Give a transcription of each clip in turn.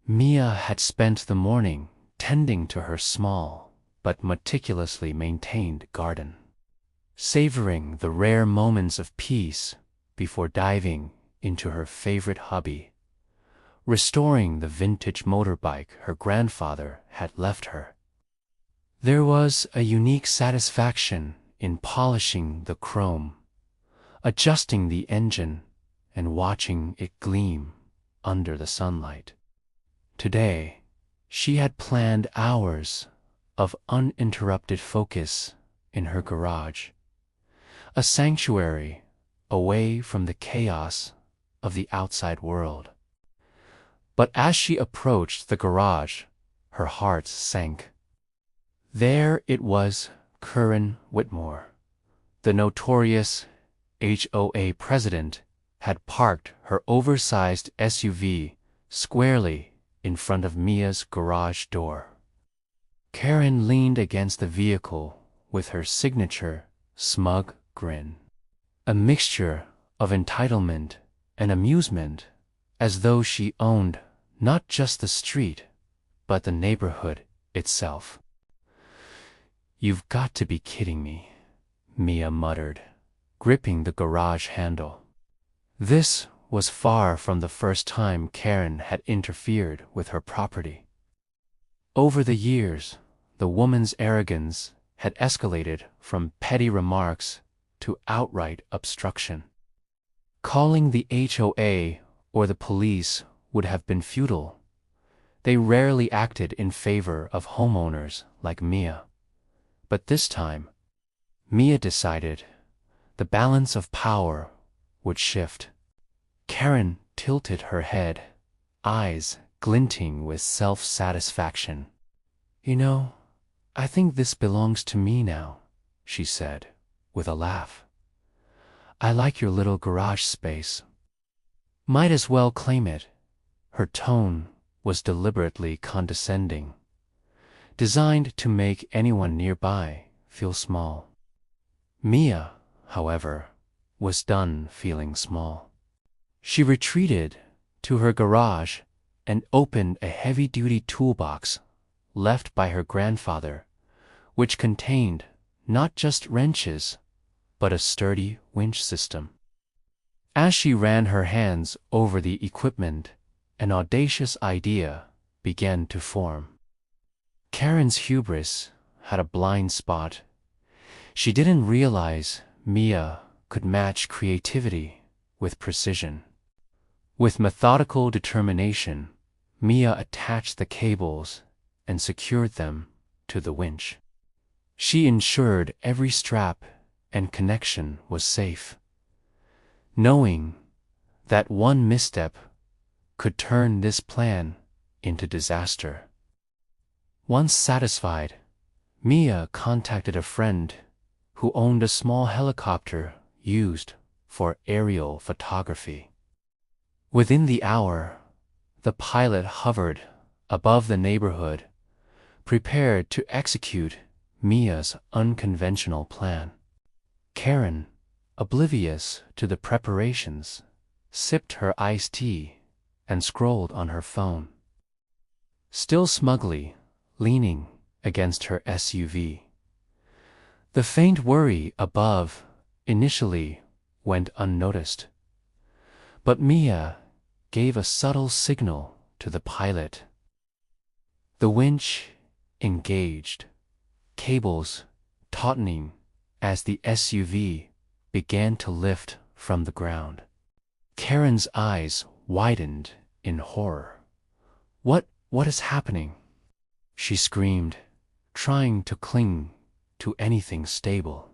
Mia had spent the morning tending to her small but meticulously maintained garden, savoring the rare moments of peace before diving into her favorite hobby, restoring the vintage motorbike her grandfather had left her. There was a unique satisfaction in polishing the chrome, adjusting the engine, and watching it gleam under the sunlight. Today, she had planned hours of uninterrupted focus in her garage, a sanctuary away from the chaos of the outside world. But as she approached the garage, her heart sank. There it was, Karen Whitmore, the notorious HOA president, had parked her oversized SUV squarely in front of Mia's garage door. Karen leaned against the vehicle with her signature smug grin, a mixture of entitlement and amusement, as though she owned not just the street, but the neighborhood itself. "You've got to be kidding me," Mia muttered, gripping the garage handle. This was far from the first time Karen had interfered with her property. Over the years, the woman's arrogance had escalated from petty remarks to outright obstruction. Calling the HOA or the police would have been futile. They rarely acted in favor of homeowners like Mia. But this time, Mia decided the balance of power would shift. Karen tilted her head, eyes glinting with self-satisfaction. "You know, I think this belongs to me now," she said, with a laugh. "I like your little garage space. Might as well claim it." Her tone was deliberately condescending, designed to make anyone nearby feel small. Mia, however, was done feeling small. She retreated to her garage and opened a heavy-duty toolbox left by her grandfather, which contained not just wrenches, but a sturdy winch system. As she ran her hands over the equipment, an audacious idea began to form. Karen's hubris had a blind spot. She didn't realize Mia could match creativity with precision. With methodical determination, Mia attached the cables and secured them to the winch. She ensured every strap and connection was safe, knowing that one misstep could turn this plan into disaster. Once satisfied, Mia contacted a friend who owned a small helicopter used for aerial photography. Within the hour, the pilot hovered above the neighborhood, prepared to execute Mia's unconventional plan. Karen, oblivious to the preparations, sipped her iced tea and scrolled on her phone. Still smugly leaning against her SUV. The faint worry above initially went unnoticed, but Mia gave a subtle signal to the pilot. The winch engaged, cables tautening as the SUV began to lift from the ground. Karen's eyes widened in horror. What is happening?" she screamed, trying to cling to anything stable.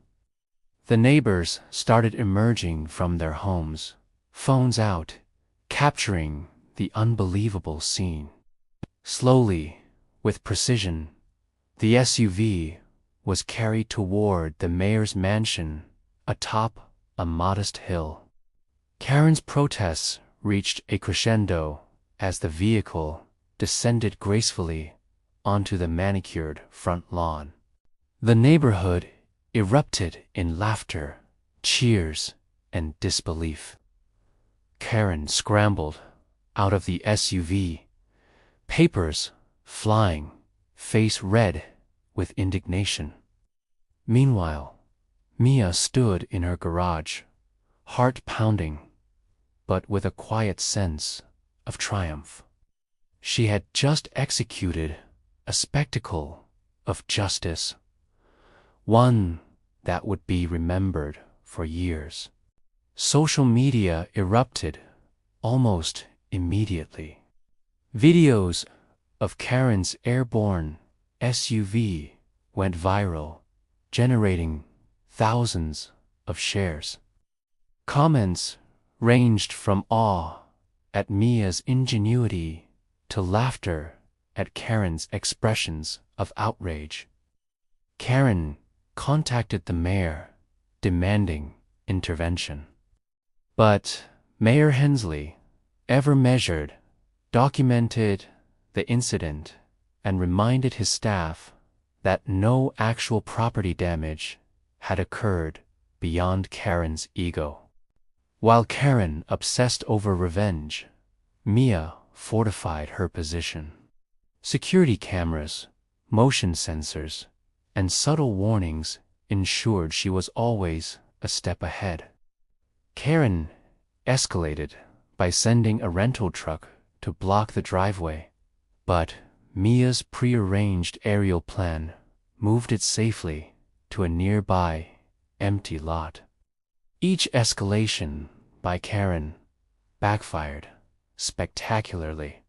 The neighbors started emerging from their homes, phones out, capturing the unbelievable scene. Slowly, with precision, the SUV was carried toward the mayor's mansion atop a modest hill. Karen's protests reached a crescendo as the vehicle descended gracefully onto the manicured front lawn. The neighborhood erupted in laughter, cheers, and disbelief. Karen scrambled out of the SUV, papers flying, face red with indignation. Meanwhile, Mia stood in her garage, heart pounding, but with a quiet sense of triumph. She had just executed a spectacle of justice, one that would be remembered for years. Social media erupted almost immediately. Videos of Karen's airborne SUV went viral, generating thousands of shares. Comments ranged from awe at Mia's ingenuity to laughter at Karen's expressions of outrage. Karen contacted the mayor, demanding intervention. But Mayor Hensley, ever measured, documented the incident and reminded his staff that no actual property damage had occurred beyond Karen's ego. While Karen obsessed over revenge, Mia fortified her position. Security cameras, motion sensors, and subtle warnings ensured she was always a step ahead. Karen escalated by sending a rental truck to block the driveway, but Mia's prearranged aerial plan moved it safely to a nearby empty lot. Each escalation by Karen backfired spectacularly,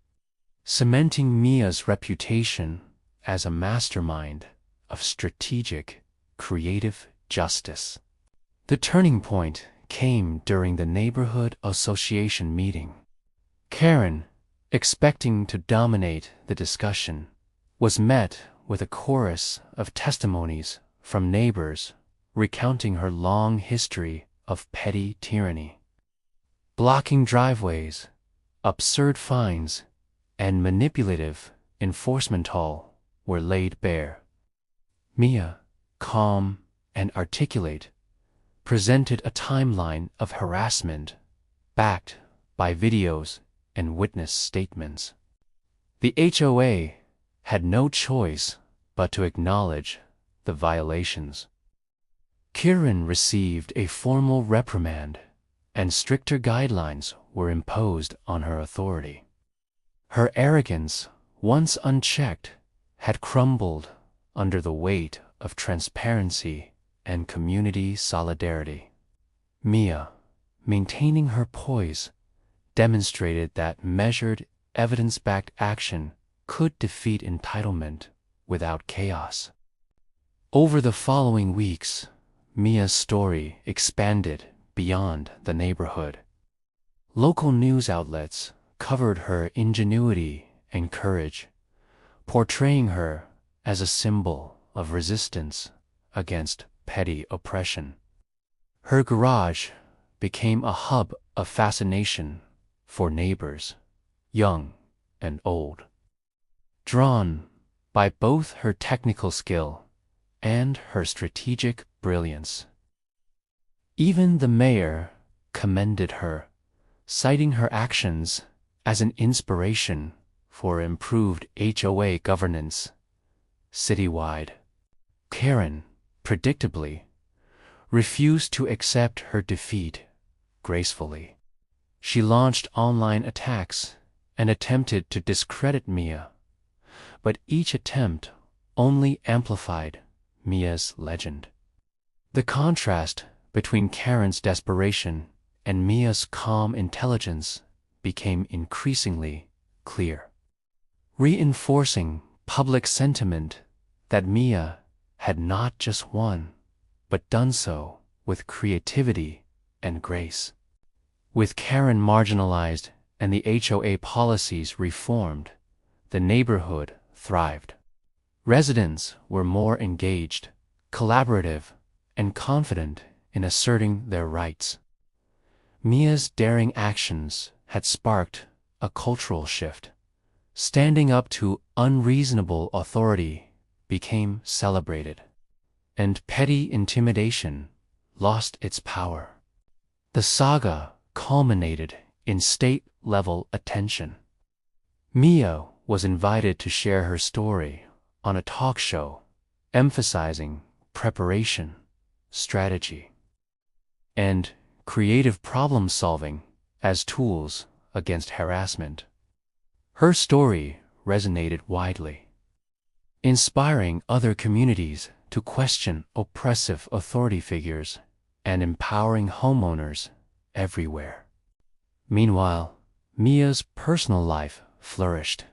cementing Mia's reputation as a mastermind of strategic, creative justice. The turning point came during the neighborhood association meeting. Karen, expecting to dominate the discussion, was met with a chorus of testimonies from neighbors recounting her long history of petty tyranny. Blocking driveways, absurd fines, and manipulative enforcement all were laid bare. Mia, calm and articulate, presented a timeline of harassment backed by videos and witness statements. The HOA had no choice but to acknowledge the violations. Karen received a formal reprimand, and stricter guidelines were imposed on her authority. Her arrogance, once unchecked, had crumbled under the weight of transparency and community solidarity. Mia, maintaining her poise, demonstrated that measured, evidence-backed action could defeat entitlement without chaos. Over the following weeks, Mia's story expanded beyond the neighborhood. Local news outlets covered her ingenuity and courage, portraying her as a symbol of resistance against petty oppression. Her garage became a hub of fascination for neighbors, young and old. Drawn by both her technical skill and her strategic brilliance. Even the mayor commended her, citing her actions as an inspiration for improved HOA governance citywide. Karen, predictably, refused to accept her defeat gracefully. She launched online attacks and attempted to discredit Mia, but each attempt only amplified Mia's legend. The contrast between Karen's desperation and Mia's calm intelligence became increasingly clear, reinforcing public sentiment that Mia had not just won, but done so with creativity and grace. With Karen marginalized and the HOA policies reformed, the neighborhood thrived. Residents were more engaged, collaborative, and confident in asserting their rights. Mia's daring actions had sparked a cultural shift. Standing up to unreasonable authority became celebrated, and petty intimidation lost its power. The saga culminated in state-level attention. Mia was invited to share her story on a talk show, emphasizing preparation, strategy, and creative problem-solving as tools against harassment. Her story resonated widely, inspiring other communities to question oppressive authority figures and empowering homeowners everywhere. Meanwhile, Mia's personal life flourished.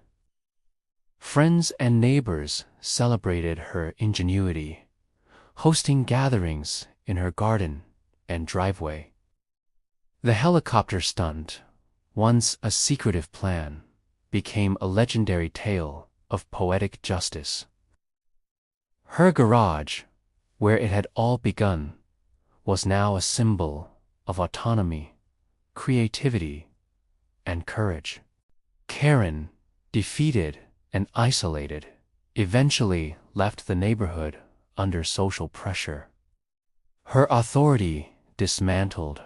Friends and neighbors celebrated her ingenuity, hosting gatherings in her garden and driveway. The helicopter stunt, once a secretive plan, became a legendary tale of poetic justice. Her garage, where it had all begun, was now a symbol of autonomy, creativity, and courage. Karen, defeated and isolated, eventually left the neighborhood under social pressure. Her authority dismantled,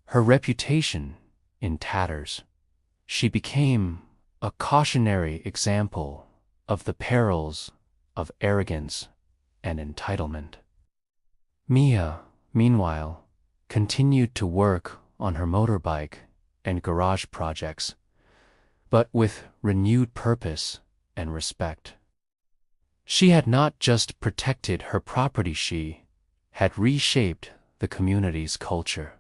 her reputation in tatters. She became a cautionary example of the perils of arrogance and entitlement. Mia, meanwhile, continued to work on her motorbike and garage projects, but with renewed purpose and respect. She had not just protected her property, she had reshaped the community's culture,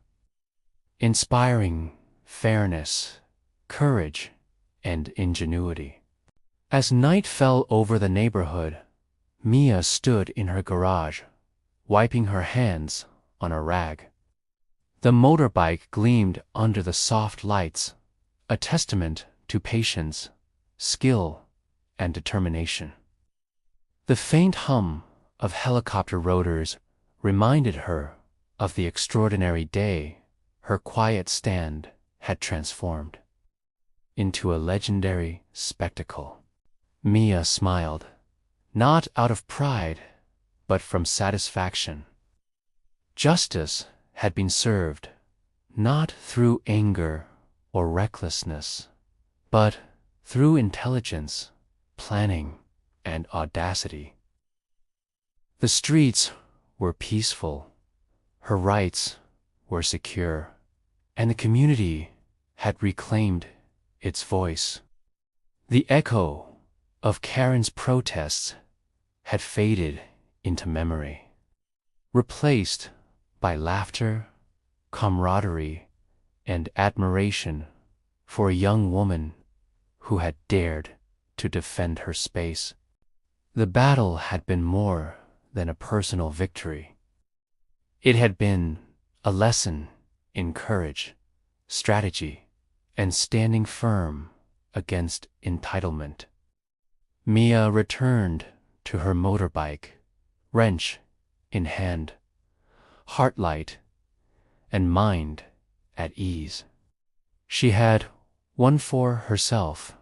inspiring fairness, courage, and ingenuity. As night fell over the neighborhood, Mia stood in her garage, wiping her hands on a rag. The motorbike gleamed under the soft lights, a testament to patience, skill, and determination. The faint hum of helicopter rotors reminded her of the extraordinary day her quiet stand had transformed into a legendary spectacle. Mia smiled, not out of pride, but from satisfaction. Justice had been served, not through anger or recklessness, but through intelligence, planning, and audacity. The streets were peaceful, her rights were secure, and the community had reclaimed its voice. The echo of Karen's protests had faded into memory, replaced by laughter, camaraderie, and admiration for a young woman who had dared to defend her space. The battle had been more than a personal victory. It had been a lesson in courage, strategy, and standing firm against entitlement. Mia returned to her motorbike, wrench in hand, heart light, and mind at ease. She had won for herself,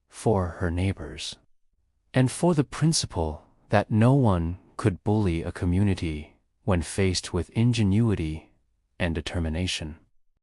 for her neighbors, and for the principle that no one could bully a community when faced with ingenuity and determination.